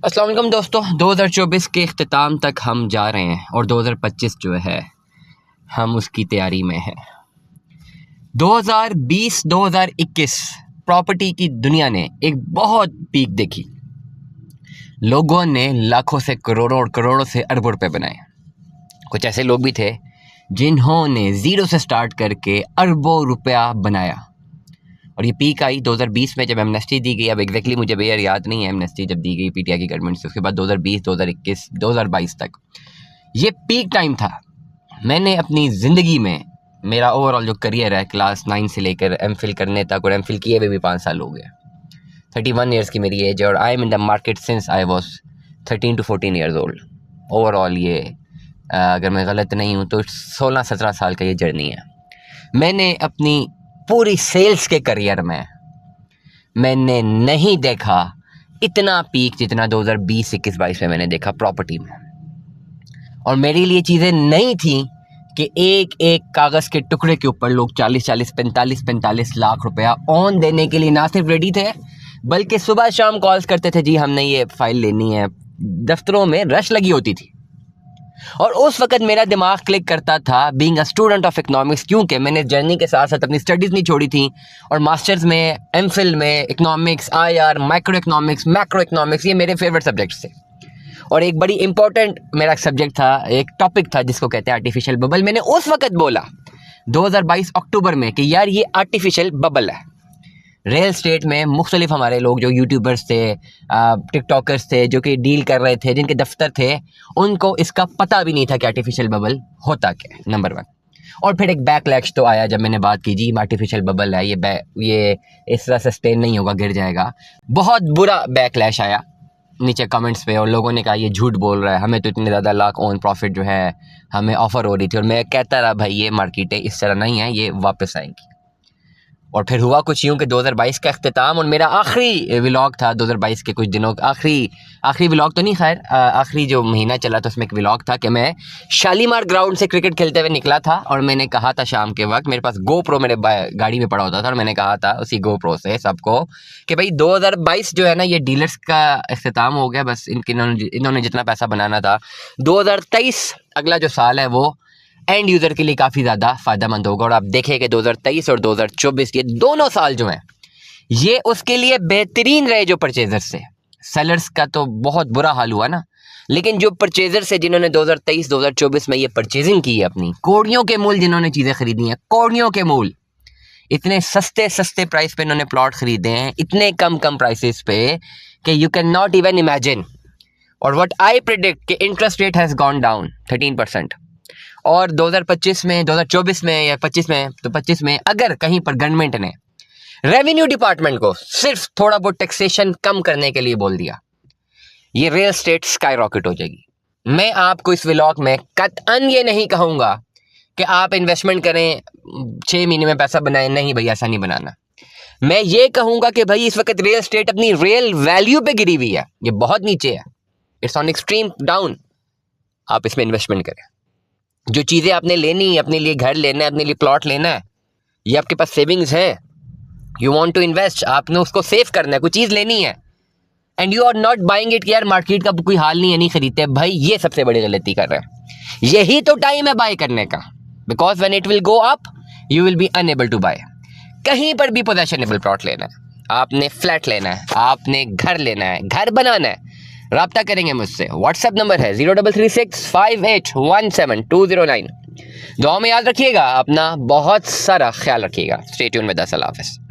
अस्सलाम वालेकुम दोस्तों, 2024 के अख्ताम तक हम जा रहे हैं और 2025 जो है हम उसकी तैयारी में हैं। 2020-2021 प्रॉपर्टी की दुनिया ने एक बहुत पीक देखी। लोगों ने लाखों से करोड़ों, करोड़ों से अरबों रुपए बनाए। कुछ ऐसे लोग भी थे जिन्होंने ज़ीरो से स्टार्ट करके अरबों रुपया बनाया। और ये पीक आई 2020 में जब एमनेस्टी दी गई। अब एग्जैक्टली मुझे बेयर याद नहीं है एमनेस्टी जब दी गई पीटीआई की गवर्नमेंट से। उसके बाद 2020, 2021, 2022 तक ये पीक टाइम था। मैंने अपनी ज़िंदगी में मेरा ओवरऑल जो करियर है क्लास 9 से लेकर एमफिल करने तक, और एमफिल किए हुए भी 5 साल हो गए। 31 ईयर्स की मेरी एज है और I am in the market since I was 13 to 14 years old. Overall ये अगर मैं गलत नहीं हूँ तो 16-17 साल का ये जर्नी है। मैंने अपनी पूरी सेल्स के करियर में मैंने नहीं देखा इतना पीक जितना 2020, 21, 22 में मैंने देखा प्रॉपर्टी में। और मेरे लिए चीज़ें नहीं थी कि एक एक कागज़ के टुकड़े के ऊपर लोग 40-40, 45-45 लाख रुपया ऑन देने के लिए ना सिर्फ रेडी थे, बल्कि सुबह शाम कॉल्स करते थे, जी हमने ये फाइल लेनी है। दफ्तरों में रश लगी होती थी। और उस वक्त मेरा दिमाग क्लिक करता था being a student of economics, क्योंकि मैंने जर्नी के साथ साथ अपनी स्टडीज़ नहीं छोड़ी थी। और मास्टर्स में, एमफिल में economics, IR, micro economics, macro economics, ये मेरे फेवरेट सब्जेक्ट्स थे। और एक बड़ी इंपॉर्टेंट मेरा सब्जेक्ट था, एक टॉपिक था जिसको कहते हैं आर्टिफिशियल बबल। मैंने उस वक्त बोला 2022 अक्टूबर में कि यार ये आर्टिफिशियल बबल है। रियल स्टेट में मुख्तलिफ हमारे लोग जो यूट्यूबर्स थे, टिकटॉकर्स थे, जो कि डील कर रहे थे, जिनके दफ्तर थे, उनको इसका पता भी नहीं था कि आर्टिफिशियल बबल होता क्या है, नंबर 1। और फिर एक बैकलैश तो आया जब मैंने बात की, जी आर्टिफिशियल बबल है, ये इस तरह सस्टेन नहीं होगा, गिर जाएगा। बहुत बुरा बैकलैश आया नीचे कमेंट्स पे, और लोगों ने कहा ये झूठ बोल रहा है, हमें तो इतने ज़्यादा लाख ऑन प्रॉफिट जो है हमें ऑफ़र हो रही थी। और मैं कहता रहा भाई ये मार्केटें इस तरह नहीं है, ये वापस आएंगी। और फिर हुआ कुछ यूँ कि 2022 का अख्ताम और मेरा आखिरी व्लॉग था 2022 के कुछ दिनों का। आखिरी व्लॉग तो नहीं, खैर आखिरी जो महीना चला था उसमें एक व्लॉग था कि मैं शालीमार ग्राउंड से क्रिकेट खेलते हुए निकला था। और मैंने कहा था शाम के वक्त, मेरे पास GoPro मेरे गाड़ी में पड़ा होता था, और मैंने कहा था उसी GoPro से सबको कि भाई 2022 जो है ना, ये डीलर्स का अख्ताम हो गया। बस इन्होंने जितना पैसा बनाना था। 2023 अगला जो साल है वो एंड यूज़र के लिए काफ़ी ज़्यादा फ़ायदेमंद होगा। और आप देखें कि 2023 और 2024 ये दोनों साल जो हैं ये उसके लिए बेहतरीन रहे। जो परचेजर्स से, सेलर्स का तो बहुत बुरा हाल हुआ ना, लेकिन जो परचेजर्स है जिन्होंने 2023-2024 में ये परचेजिंग की है, अपनी कौड़ियों के मूल जिन्होंने चीज़ें ख़रीदी हैं, कौड़ियों के मूल, इतने सस्ते प्राइस पे इन्होंने प्लॉट ख़रीदे हैं, इतने कम प्राइसेस पे कि you can not even imagine. और व्हाट आई प्रेडिक्ट कि interest rate has gone down 13%। और 2025 में, 2024 में या 25 में, तो 25 में अगर कहीं पर गवर्नमेंट ने रेवेन्यू डिपार्टमेंट को सिर्फ थोड़ा बहुत टैक्सेशन कम करने के लिए बोल दिया, ये रियल स्टेट स्काई रॉकेट हो जाएगी। मैं आपको इस व्लॉग में कतअन ये नहीं कहूँगा कि आप इन्वेस्टमेंट करें 6 महीने में पैसा बनाएं, नहीं भाई ऐसा नहीं बनाना। मैं ये कहूँगा कि भाई इस वक्त रियल स्टेट अपनी रियल वैल्यू पे गिरी हुई है, ये बहुत नीचे है, इट्स ऑन एक्सट्रीम डाउन। आप इसमें इन्वेस्टमेंट करें। जो चीज़ें आपने लेनी है, अपने लिए घर लेना है, अपने लिए प्लॉट लेना है, ये आपके पास सेविंग्स हैं, यू वांट टू इन्वेस्ट, आपने उसको सेव करना है, कोई चीज़ लेनी है, and you are not buying it कि यार मार्केट का कोई हाल नहीं है, नहीं खरीदते भाई, ये सबसे बड़ी गलती कर रहे हैं। यही तो टाइम है बाय करने का, because when it will go up you will be unable to buy. कहीं पर भी पोजेशनेबल प्लॉट लेना है, आपने फ्लैट लेना है, आपने घर लेना है, घर बनाना है, राब्ता करेंगे मुझसे। व्हाट्सएप नंबर है 033658172009। दुआ में याद रखिएगा, अपना बहुत सारा ख्याल रखिएगा। Stay tune with us. Allah हाफ़िज़।